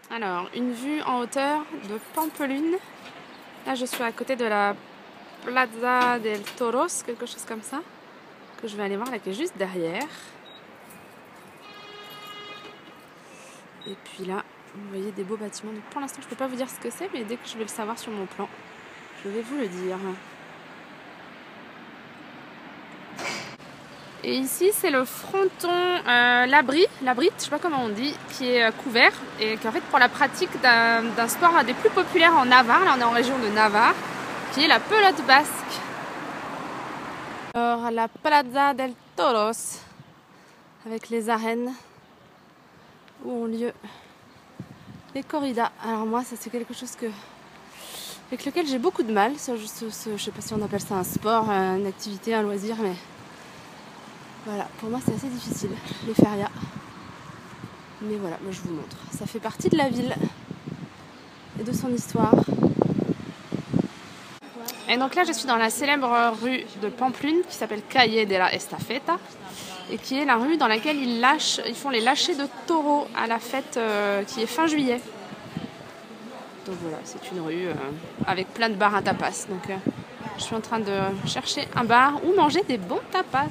Alors, une vue en hauteur de Pampelune. Là, je suis à côté de la Plaza del Toros, quelque chose comme ça, que je vais aller voir, là, qui est juste derrière. Et puis là, vous voyez des beaux bâtiments. Donc pour l'instant, je ne peux pas vous dire ce que c'est, mais dès que je vais le savoir sur mon plan, je vais vous le dire. Et ici, c'est le fronton Labrit, je sais pas comment on dit, qui est couvert et qui est en fait pour la pratique d'un sport des plus populaires en Navarre. Là, on est en région de Navarre, qui est la pelote basque. Alors, la Plaza del Toros, avec les arènes où ont lieu les corridas. Alors moi, ça c'est quelque chose avec lequel j'ai beaucoup de mal. Je sais pas si on appelle ça un sport, une activité, un loisir, mais voilà, pour moi c'est assez difficile, les férias. Mais voilà, moi je vous montre. Ça fait partie de la ville et de son histoire. Et donc là, je suis dans la célèbre rue de Pampelune qui s'appelle Calle de la Estafeta et qui est la rue dans laquelle ils font les lâchers de taureaux à la fête qui est fin juillet. Donc voilà, c'est une rue avec plein de bars à tapas. Donc je suis en train de chercher un bar où manger des bons tapas.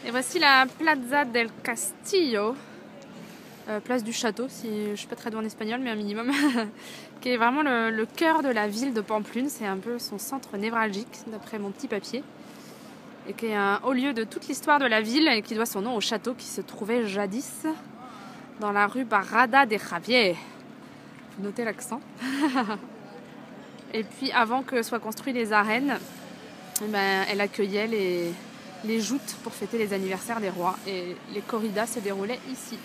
Et voici la Plaza del Castillo, place du château, si je suis pas très douée en espagnol, mais un minimum, qui est vraiment le cœur de la ville de Pampelune. C'est un peu son centre névralgique, d'après mon petit papier, et qui est un haut lieu de toute l'histoire de la ville et qui doit son nom au château qui se trouvait jadis dans la rue Barrada de Javier. Notez l'accent. Et puis avant que soient construites les arènes, elle accueillait les joutes pour fêter les anniversaires des rois et les corridas se déroulaient ici.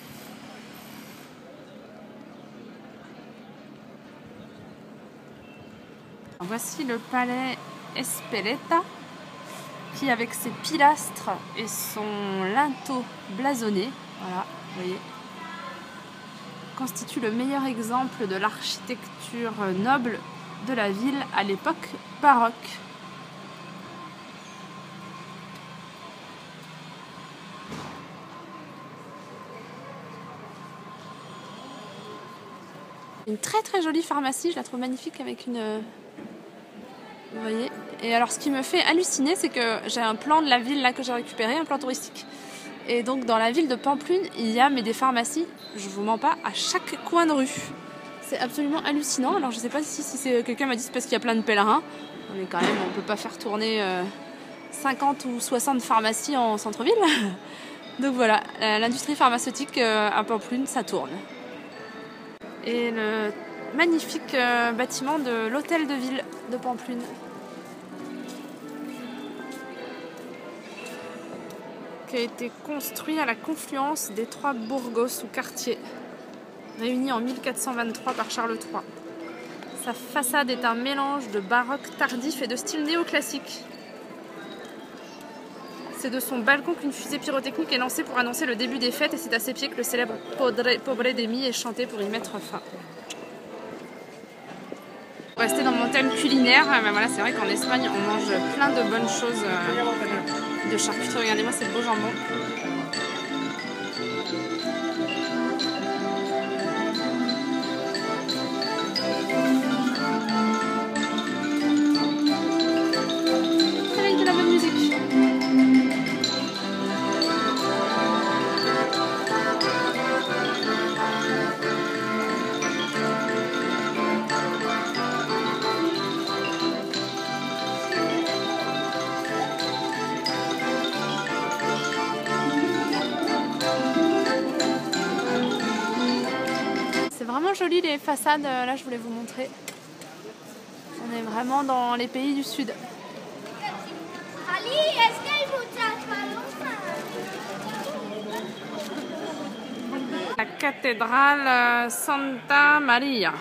Voici le palais Espeleta qui, avec ses pilastres et son linteau blasonné, voilà, vous voyez, constitue le meilleur exemple de l'architecture noble de la ville à l'époque baroque. Une très très jolie pharmacie, je la trouve magnifique avec une... Vous voyez. Et alors ce qui me fait halluciner, c'est que j'ai un plan de la ville là que j'ai récupéré, un plan touristique. Et donc dans la ville de Pampelune, il y a des pharmacies, je vous mens pas, à chaque coin de rue. C'est absolument hallucinant. Alors je sais pas si c'est quelqu'un m'a dit c'est parce qu'il y a plein de pèlerins. Mais quand même, on peut pas faire tourner 50 ou 60 pharmacies en centre-ville. Donc voilà, l'industrie pharmaceutique à Pampelune, ça tourne. Et le magnifique bâtiment de l'hôtel de ville de Pampelune. Qui a été construit à la confluence des trois bourgos ou quartiers, réunis en 1423 par Charles III. Sa façade est un mélange de baroque tardif et de style néoclassique. C'est de son balcon qu'une fusée pyrotechnique est lancée pour annoncer le début des fêtes et c'est à ses pieds que le célèbre Pobre de mi est chanté pour y mettre fin. Pour rester dans mon thème culinaire, voilà, c'est vrai qu'en Espagne on mange plein de bonnes choses de charcuterie. Regardez-moi ce beau jambon. Avec de la bonne musique. Vraiment joli les façades, là je voulais vous montrer. On est vraiment dans les pays du sud. La cathédrale Santa Maria,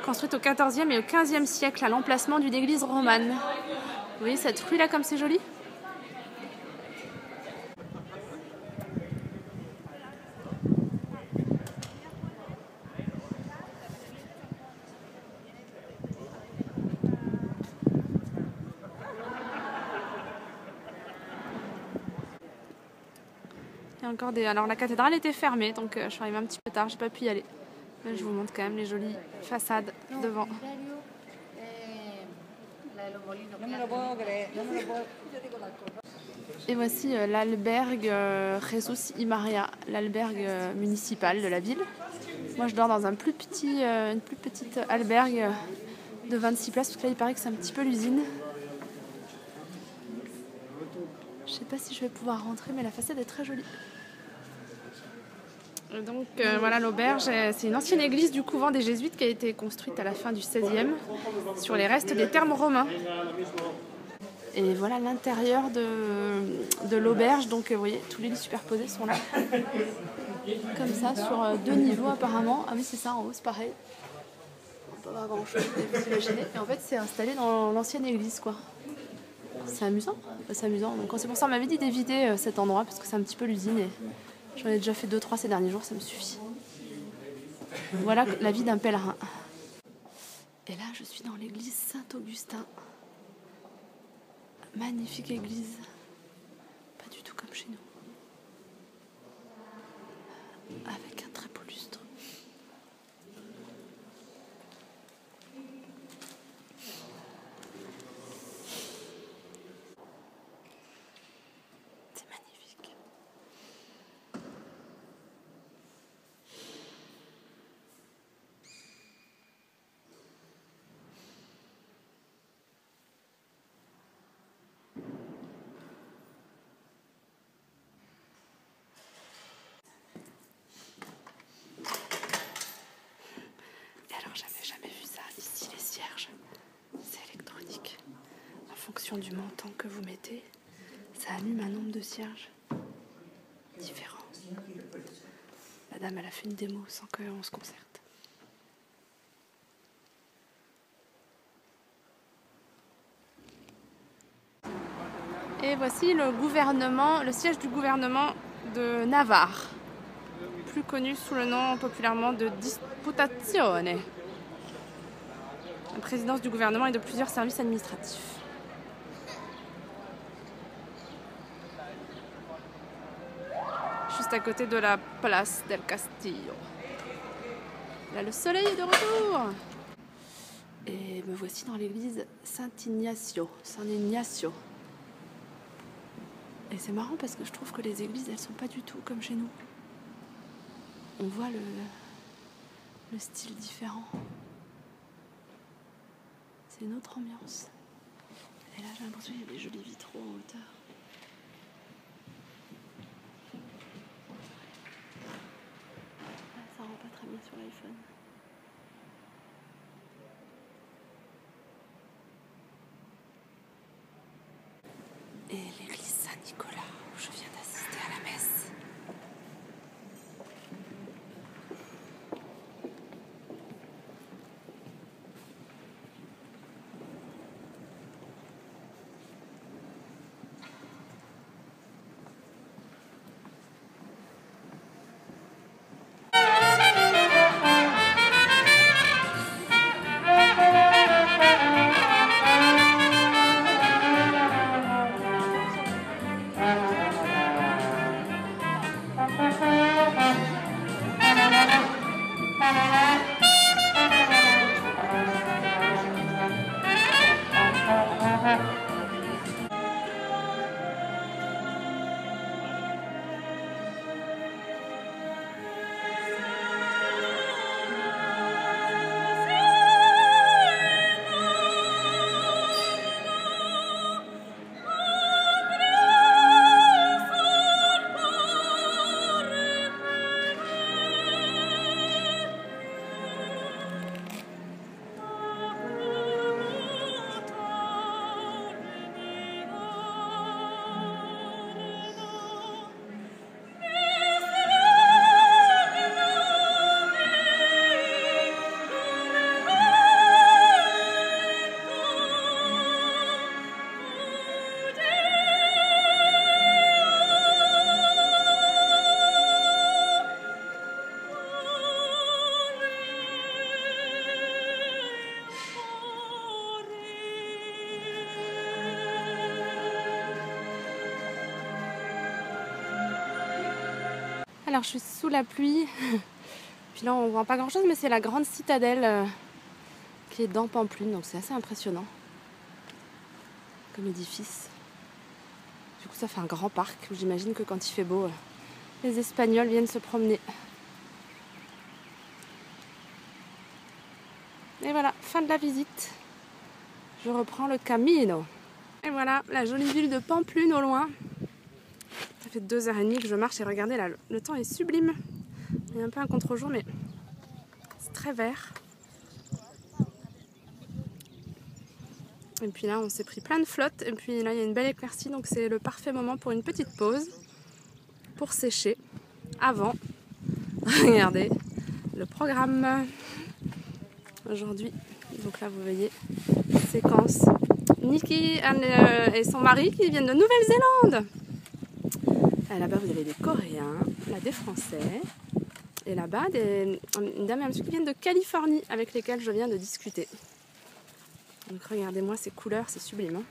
construite au XIVe et au XVe siècle à l'emplacement d'une église romane. Vous voyez cette rue là comme c'est joli? Il y a encore des... Alors la cathédrale était fermée, donc je suis arrivée un petit peu tard, j'ai pas pu y aller. Mais je vous montre quand même les jolies façades devant. Et voici l'albergue Jesus y Maria, l'albergue municipal de la ville. Moi je dors dans un une plus petite albergue de 26 places, parce que là il paraît que c'est un petit peu l'usine. Je sais pas si je vais pouvoir rentrer, mais la façade est très jolie. Et donc voilà, l'auberge, c'est une ancienne église du couvent des Jésuites qui a été construite à la fin du XVIe sur les restes des thermes romains. Et voilà l'intérieur de l'auberge. Donc vous voyez, tous les lits superposés sont là. Comme ça, sur 2 niveaux apparemment. Ah oui, c'est ça, en haut, c'est pareil. On peut pas voir grand chose, vous imaginez. Et en fait, c'est installé dans l'ancienne église, quoi. C'est amusant. C'est amusant. Donc c'est pour ça qu'on m'avait dit d'éviter cet endroit, parce que c'est un petit peu l'usine. Et j'en ai déjà fait 2-3 ces derniers jours, ça me suffit. Voilà la vie d'un pèlerin. Et là, je suis dans l'église Saint-Augustin. Magnifique église. Pas du tout comme chez nous. Avec un très beau lustre. C'est magnifique. J'avais jamais vu ça. Ici, les cierges, c'est électronique. En fonction du montant que vous mettez, ça allume un nombre de cierges différents. La dame, elle a fait une démo sans qu'on se concerte. Et voici le gouvernement, le siège du gouvernement de Navarre, plus connu sous le nom populairement de Diputazione. La présidence du gouvernement et de plusieurs services administratifs. Juste à côté de la place del Castillo. Là, le soleil est de retour. Et me voici dans l'église Saint-Ignacio. Et c'est marrant parce que je trouve que les églises, elles sont pas du tout comme chez nous. On voit le style différent. C'est une autre ambiance. Et là, j'ai l'impression qu'il y a des jolis vitraux en hauteur. Ah, ça rend pas très bien sur l'iPhone. Et l'église Saint-Nicolas, où je viens d'assister à la messe. Alors je suis sous la pluie. Puis là on voit pas grand chose, mais c'est la grande citadelle qui est dans Pampelune, donc c'est assez impressionnant comme édifice. Du coup ça fait un grand parc où j'imagine que quand il fait beau, les Espagnols viennent se promener. Et voilà, fin de la visite. Je reprends le camino. Et voilà, la jolie ville de Pampelune au loin. Ça fait 2h30 que je marche et regardez là, le temps est sublime. Il y a un peu un contre-jour, mais c'est très vert. Et puis là, on s'est pris plein de flotte. Et puis là, il y a une belle éclaircie, donc c'est le parfait moment pour une petite pause, pour sécher, avant. Regardez le programme aujourd'hui. Donc là, vous voyez, séquence. Nikki et son mari qui viennent de Nouvelle-Zélande. Là-bas, vous avez des Coréens, là des Français. Et là-bas, une dame et un monsieur qui viennent de Californie avec lesquels je viens de discuter. Donc regardez-moi ces couleurs, c'est sublime. Hein.